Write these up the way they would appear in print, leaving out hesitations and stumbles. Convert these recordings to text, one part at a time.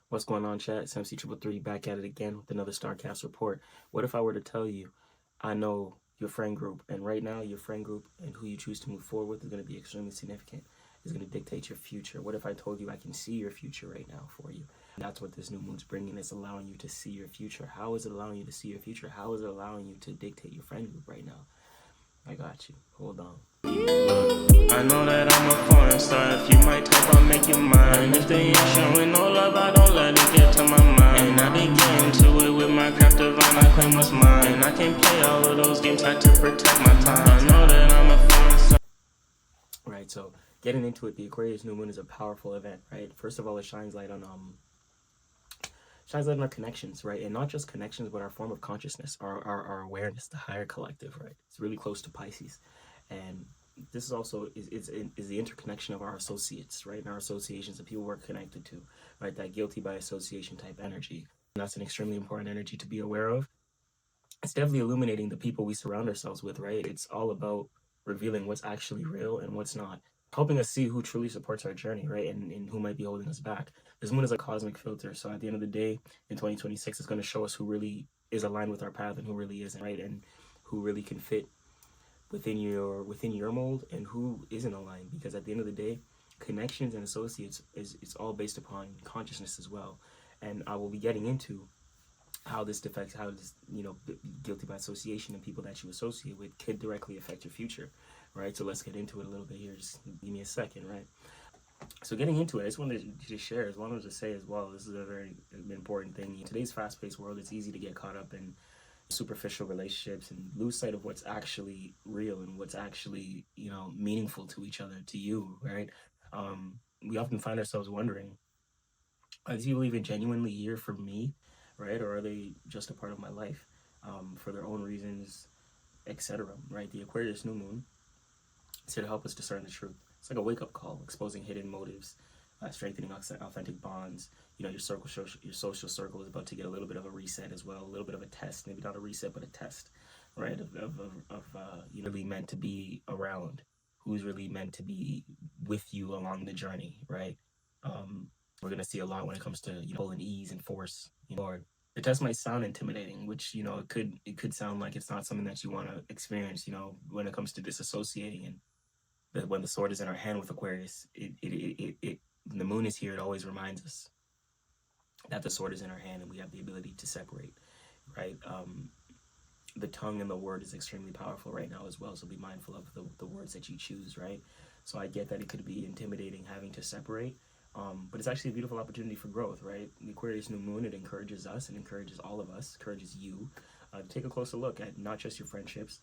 What's going on, chat? It's MC333 back at it again with another StarCast report. What if I were to tell you, I know your friend group, and right now your friend group and who you choose to move forward with is going to be extremely significant. It's going to dictate your future. What if I told you I can see your future right now for you? That's what this new moon's bringing. It's allowing you to see your future. How is it allowing you to see your future? How is it allowing you to dictate your friend group right now? I got you. Hold on. I know that I'm a foreign star. If you might type, I'll make you mine. If they ain't showing no love, I don't let it get to my mind. And I be getting to it with my craft divine. I claim what's mine. And I can play all of those games like to protect my time. I know that I'm a foreign star. Right, so getting into it, the Aquarius new moon is a powerful event, right? First of all, it shines light on our connections, right? And not just connections, but our form of consciousness, our awareness, the higher collective, right? It's really close to Pisces. And this is also is the interconnection of our associates, right? And our associations, the people we're connected to, right? That guilty by association type energy. And that's an extremely important energy to be aware of. It's definitely illuminating the people we surround ourselves with, right? It's all about revealing what's actually real and what's not, helping us see who truly supports our journey, right? And who might be holding us back. This moon is a cosmic filter. So at the end of the day, in 2026, it's going to show us who really is aligned with our path and who really isn't, right? And who really can fit within your mold and who isn't aligned. Because at the end of the day, connections and associates it's all based upon consciousness as well. And I will be getting into how this affects, how this, guilty by association and people that you associate with could directly affect your future, right? So let's get into it a little bit here. Just give me a second, right? So getting into it, I just wanted to share, as wanted to say as well, this is a very important thing. In today's fast-paced world, it's easy to get caught up in superficial relationships and lose sight of what's actually real and what's actually, meaningful to each other, to you, right? We often find ourselves wondering, are these people even genuinely here for me, right? Or are they just a part of my life for their own reasons, etc., right? The Aquarius new moon is here to help us discern the truth. It's like a wake-up call, exposing hidden motives, strengthening authentic bonds. Your social circle is about to get a little bit of a reset as well, a little bit of a test, maybe not a reset, but a test, right? Of really meant to be around, who's really meant to be with you along the journey, right? We're gonna see a lot when it comes to pull and ease and force. Or the test might sound intimidating, which it could sound like it's not something that you want to experience. When it comes to disassociating and when the sword is in our hand with Aquarius, the moon is here. It always reminds us that the sword is in our hand and we have the ability to separate, right? The tongue and the word is extremely powerful right now as well. So be mindful of the words that you choose, right? So I get that it could be intimidating having to separate, but it's actually a beautiful opportunity for growth, right? The Aquarius new moon, it encourages us, it encourages all of us, encourages you to take a closer look at not just your friendships,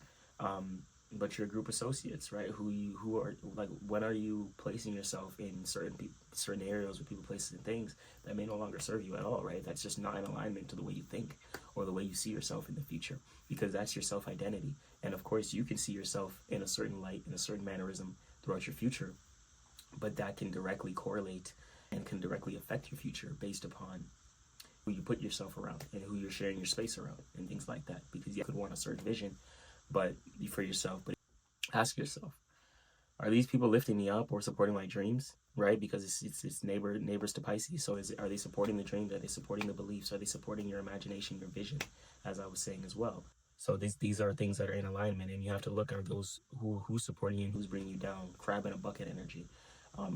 but your group associates, right? Who are like, when are you placing yourself in certain areas with people, places, and things that may no longer serve you at all, right? That's just not in alignment to the way you think or the way you see yourself in the future, because that's your self-identity. And of course, you can see yourself in a certain light, in a certain mannerism throughout your future, but that can directly correlate and can directly affect your future based upon who you put yourself around and who you're sharing your space around and things like that. Because you could want a certain vision, but for yourself, but ask yourself, are these people lifting me up or supporting my dreams, right? Because it's neighbors to Pisces. So are they supporting the dreams? Are they supporting the beliefs? Are they supporting your imagination, your vision, as I was saying as well? So these are things that are in alignment, and you have to look at those who's supporting you and who's bringing you down. Crab in a bucket energy.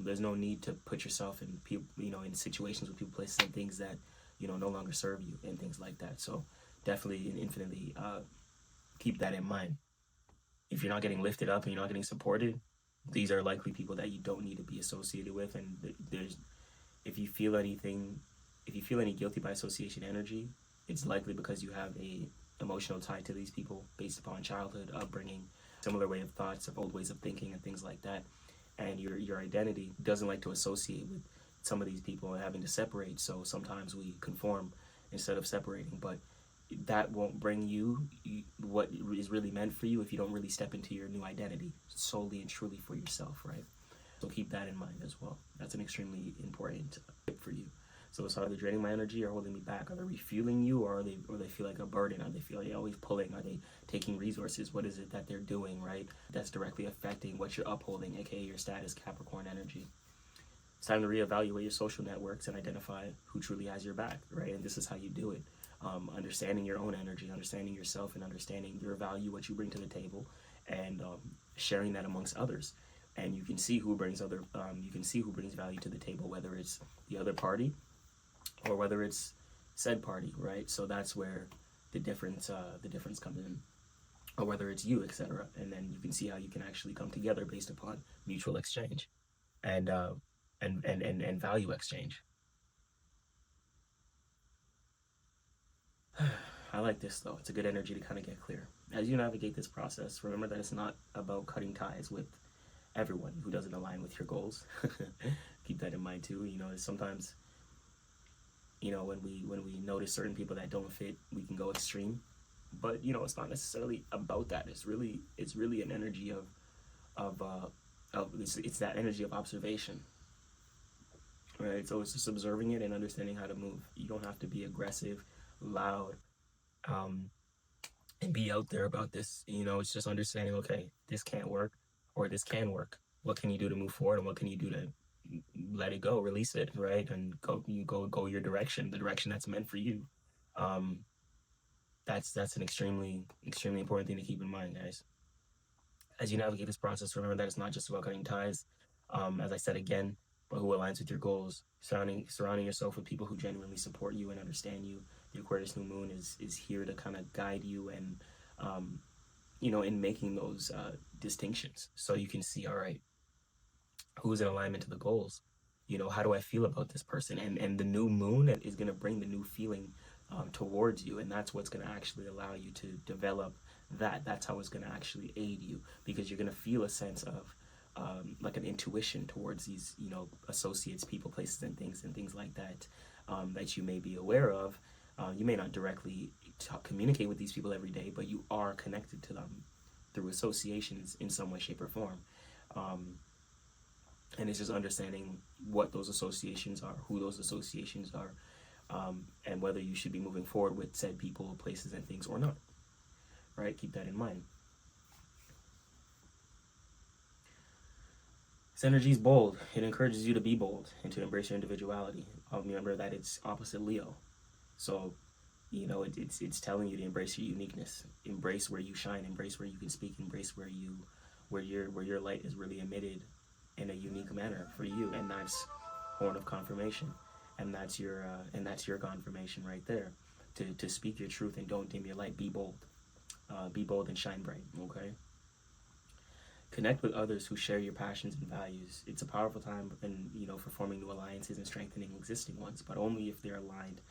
There's no need to put yourself in people, in situations with people, places, and things that no longer serve you and things like that. So definitely and infinitely keep that in mind. If you're not getting lifted up and you're not getting supported, these are likely people that you don't need to be associated with. And if you feel any guilty by association energy, it's likely because you have a emotional tie to these people based upon childhood, upbringing, similar way of thoughts, of old ways of thinking, and things like that. And your identity doesn't like to associate with some of these people and having to separate. So sometimes we conform instead of separating, but that won't bring you what is really meant for you if you don't really step into your new identity solely and truly for yourself, right? So keep that in mind as well. That's an extremely important tip for you. So it's either draining my energy or holding me back. Are they refueling you, or they feel like a burden? Are they feel like always pulling? Are they taking resources? What is it that they're doing, right? That's directly affecting what you're upholding, aka your status, Capricorn energy. It's time to reevaluate your social networks and identify who truly has your back, right? And this is how you do it. Understanding your own energy, understanding yourself, and understanding your value, what you bring to the table, and sharing that amongst others. And you can see who brings value to the table, whether it's the other party or whether it's said party, right? So that's where the difference comes in, or whether it's you, etc. And then you can see how you can actually come together based upon mutual exchange and value exchange. I like this though. It's a good energy to kind of get clear. As you navigate this process, remember that it's not about cutting ties with everyone who doesn't align with your goals. Keep that in mind too. Sometimes, when we notice certain people that don't fit, we can go extreme. But it's not necessarily about that. It's really an energy it's that energy of observation, right? So it's just observing it and understanding how to move. You don't have to be aggressive, loud, and be out there about this. It's just understanding, okay, this can't work or this can work. What can you do to move forward, and what can you do to let it go, release it, right? And go your direction, the direction that's meant for you. That's an extremely important thing to keep in mind, guys. As you navigate this process, remember that it's not just about cutting ties, as I said again, but who aligns with your goals. Surrounding yourself with people who genuinely support you and understand you. The Aquarius new moon is here to kind of guide you and, in making those distinctions, so you can see, all right, who's in alignment to the goals. How do I feel about this person? And the new moon is going to bring the new feeling towards you, and that's what's going to actually allow you to develop that. That's how it's going to actually aid you, because you're going to feel a sense of like an intuition towards these associates, people, places, and things like that, that you may be aware of. You may not directly communicate with these people every day, but you are connected to them through associations in some way, shape, or form. And it's just understanding what those associations are, who those associations are, and whether you should be moving forward with said people, places, and things or not. Right? Keep that in mind. This energy is bold. It encourages you to be bold and to embrace your individuality. Remember that it's opposite Leo. So, it's telling you to embrace your uniqueness. Embrace where you shine. Embrace where you can speak. Embrace where your light is really emitted in a unique manner for you. And that's horn of confirmation. And that's your confirmation right there. To speak your truth and don't dim your light. Be bold. Be bold and shine bright. Okay. Connect with others who share your passions and values. It's a powerful time, and for forming new alliances and strengthening existing ones, but only if they're aligned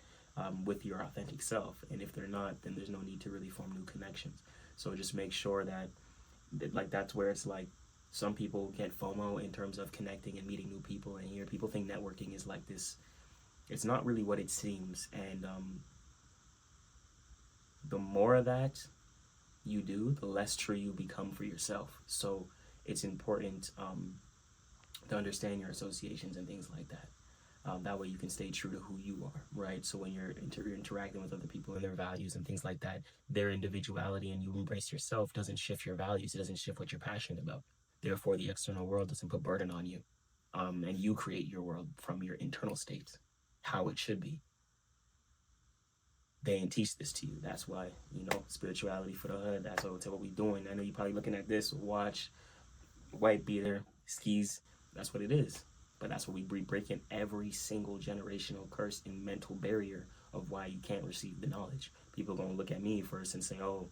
with your authentic self. And if they're not, then there's no need to really form new connections. So just make sure that that's where it's like some people get FOMO in terms of connecting and meeting new people. And here, people think networking is like this. It's not really what it seems. And the more of that you do, the less true you become for yourself. So it's important to understand your associations and things like that. That way you can stay true to who you are, right? So when you're interacting with other people and their values and things like that, their individuality, and you embrace yourself, doesn't shift your values. It doesn't shift what you're passionate about. Therefore, the external world doesn't put burden on you. And you create your world from your internal state, how it should be. They ain't teach this to you. That's why, spirituality for the hood, that's what we doing. I know you're probably looking at this watch, white beater, skis. That's what it is. But that's what we breaking every single generational curse and mental barrier of why you can't receive the knowledge. People are going to look at me first and say, oh,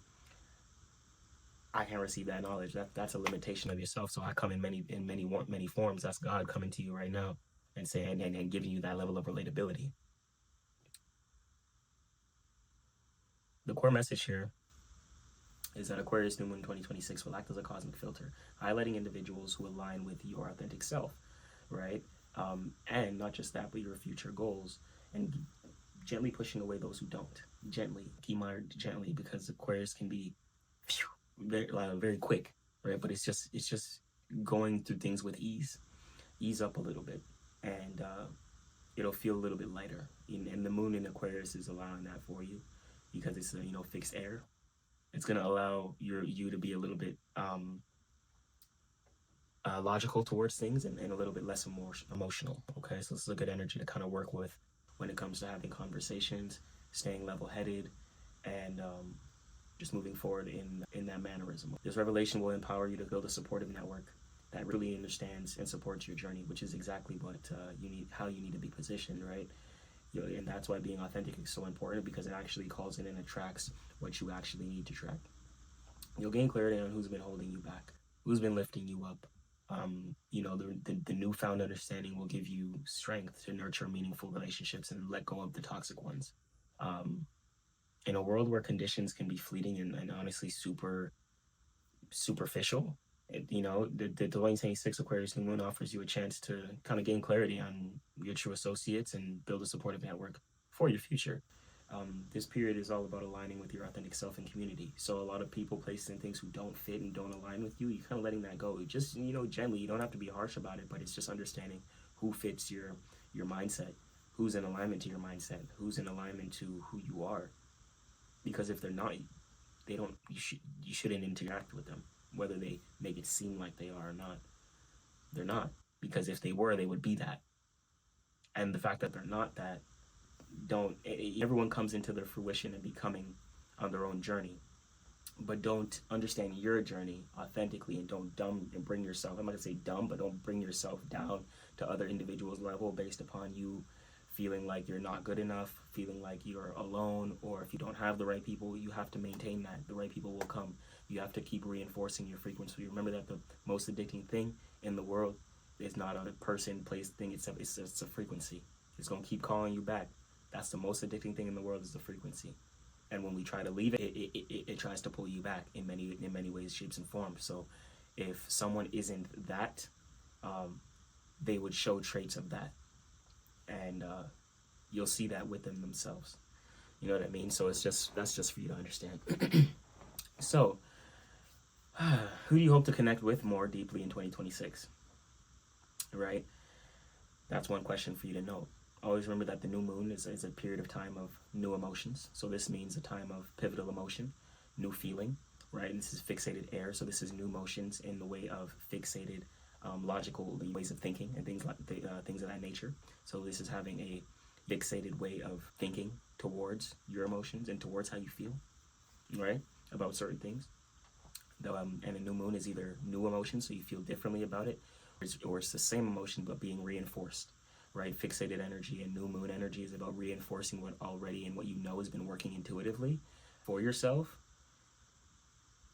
I can't receive that knowledge. That's a limitation of yourself. So I come in many forms. That's God coming to you right now and saying and giving you that level of relatability. The core message here is that Aquarius New Moon 2026 will act as a cosmic filter, highlighting individuals who align with your authentic self, right? And not just that, but your future goals, and gently pushing away those who don't. Gently, keep my gently, because Aquarius can be very quick, right? But it's just going through things with ease up a little bit, and it'll feel a little bit lighter. And the moon in Aquarius is allowing that for you, because it's fixed air. It's gonna allow you to be a little bit logical towards things, and a little bit less emotional. Okay, so this is a good energy to kind of work with when it comes to having conversations, staying level-headed, and just moving forward in that mannerism. This revelation will empower you to build a supportive network that really understands and supports your journey, which is exactly what you need, how you need to be positioned, right? And that's why being authentic is so important, because it actually calls in and attracts what you actually need to track. You'll gain clarity on who's been holding you back, who's been lifting you up. The newfound understanding will give you strength to nurture meaningful relationships and let go of the toxic ones. Um, in a world where conditions can be fleeting and honestly super superficial, the 2026 Aquarius new moon offers you a chance to kind of gain clarity on your true associates and build a supportive network for your future. This period is all about aligning with your authentic self and community. So a lot of people place in things who don't fit and don't align with you. You kind of letting that go. Just gently. You don't have to be harsh about it, but it's just understanding who fits your mindset, who's in alignment to your mindset, who's in alignment to who you are. Because if they're not, they don't. You shouldn't interact with them, whether they make it seem like they are or not. They're not, because if they were, they would be that. And the fact that they're not that, everyone comes into their fruition and becoming on their own journey, but don't understand your journey authentically, and don't bring yourself, I'm not gonna say dumb, but don't bring yourself down to other individuals' level based upon you feeling like you're not good enough, feeling like you're alone, or if you don't have the right people. You have to maintain that. The right people will come. You have to keep reinforcing your frequency. Remember that the most addicting thing in the world is not a person, place, thing. It's a frequency. It's gonna keep calling you back. That's the most addicting thing in the world, is the frequency. And when we try to leave it, it tries to pull you back in many ways, shapes, and forms. So if someone isn't that, they would show traits of that, and you'll see that within themselves. You know what I mean? So that's just for you to understand. So, who do you hope to connect with more deeply in 2026? Right? That's one question for you to know. Always remember that the new moon is a period of time of new emotions. So this means a time of pivotal emotion, new feeling, right? And this is fixated air. So this is new motions in the way of fixated logical ways of thinking and things of that nature. So this is having a fixated way of thinking towards your emotions and towards how you feel, right, about certain things. And a new moon is either new emotion, so you feel differently about it, or it's the same emotion but being reinforced, right? Fixated energy and new moon energy is about reinforcing what already and what you know has been working intuitively for yourself,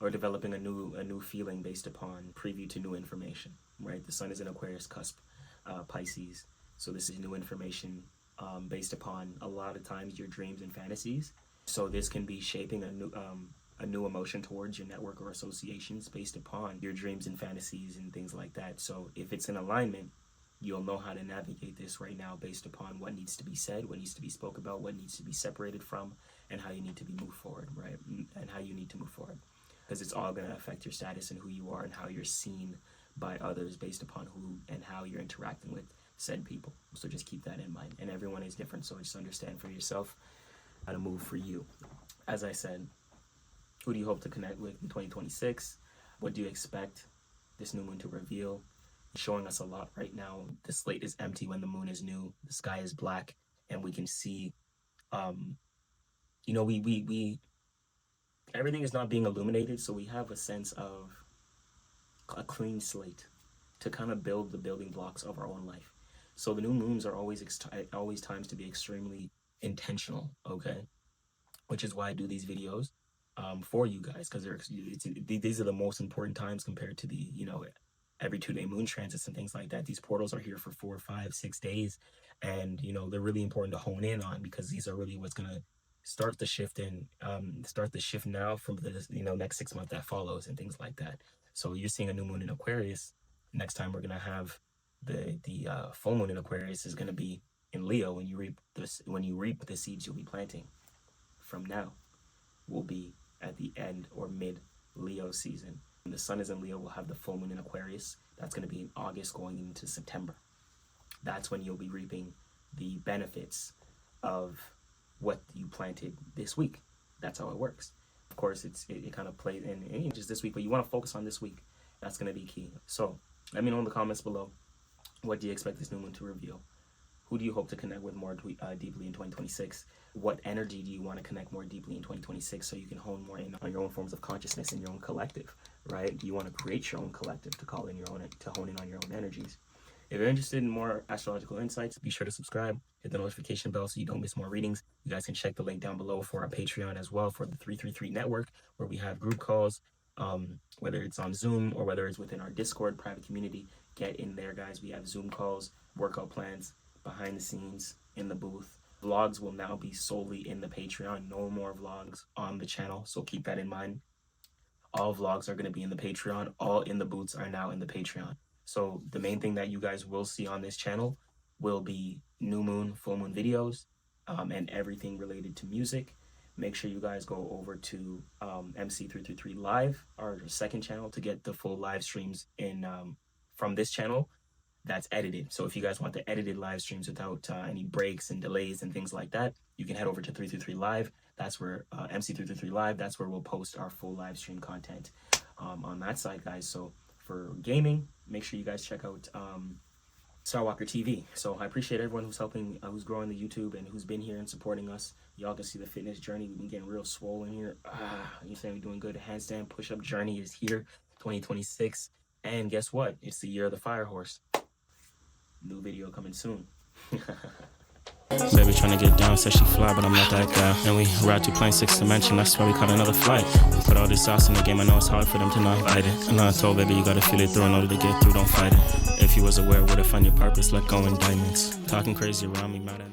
or developing a new feeling based upon preview to new information, right? The sun is in Aquarius cusp, Pisces. So this is new information based upon a lot of times your dreams and fantasies. So this can be shaping a new emotion towards your network or associations based upon your dreams and fantasies and things like that. So if it's in alignment, you'll know how to navigate this right now based upon what needs to be said, what needs to be spoke about, what needs to be separated from, and how you need to be moved forward, right? And how you need to move forward. Because it's all going to affect your status and who you are and how you're seen by others based upon who and how you're interacting with said people. So just keep that in mind. And everyone is different, so just understand for yourself how to move for you. As I said, who do you hope to connect with in 2026? What do you expect this new moon to reveal? It's showing us a lot right now. The slate is empty when the moon is new. The sky is black, and we can see, we everything is not being illuminated, so we have a sense of a clean slate to kind of build the building blocks of our own life. So the new moons are always times to be extremely intentional, okay? Which is why I do these videos for you guys, because these are the most important times compared to the every 2-day moon transits and things like that. These portals are here for 4, 5, 6 days, and they're really important to hone in on, because these are really what's gonna start the shift now from the next 6 months that follows and things like that. So you're seeing a new moon in Aquarius. Next time we're gonna have the full moon in Aquarius is gonna be in Leo. When you reap the seeds you'll be planting from now will be at the end or mid Leo season. When the sun is in Leo, we'll have the full moon in Aquarius. That's going to be in August going into September. That's when you'll be reaping the benefits of what you planted this week. That's how it works. Of course, it kind of plays in just this week, but you want to focus on this week. That's going to be key. So Let me know in the comments below. What do you expect this new moon to reveal? Who do you hope to connect with more deeply in 2026? What energy do you want to connect more deeply in 2026 so you can hone more in on your own forms of consciousness in your own collective, right? Do you want to create your own collective to call in your own, to hone in on your own energies? If you're interested in more astrological insights, be sure to subscribe, hit the notification bell so you don't miss more readings. You guys can check the link down below for our Patreon as well, for the 333 network, where we have group calls, whether it's on Zoom or whether it's within our Discord private community. Get in there, guys. We have Zoom calls, workout plans, behind the scenes, in the booth. Vlogs will now be solely in the Patreon. No more vlogs on the channel, so keep that in mind. All vlogs are going to be in the Patreon. All in the booths are now in the Patreon. So the main thing that you guys will see on this channel will be new moon, full moon videos, and everything related to music. Make sure you guys go over to MC333 Live, our second channel, to get the full live streams in from this channel that's edited. So if you guys want the edited live streams without any breaks and delays and things like that, you can head over to 333 Live. That's where MC333 Live, that's where we'll post our full live stream content on that side, guys. So for gaming, make sure you guys check out Starwalker TV. So I appreciate everyone who's helping, who's growing the YouTube and who's been here and supporting us. Y'all can see the fitness journey. We've been getting real swollen here. You saying we're doing good. Handstand push-up journey is here, 2026. And guess what? It's the year of the fire horse. New video coming soon. Baby tryna get down, said she fly, but I'm not that guy. And we ride to plane 6th dimension, that's why we caught another flight. Put all this sauce in the game, I know it's hard for them to not fight it. And I told baby you gotta feel it through in order to get through, don't fight it. If you was aware, would've found your purpose, let go in diamonds. Talking crazy around me, mad at me.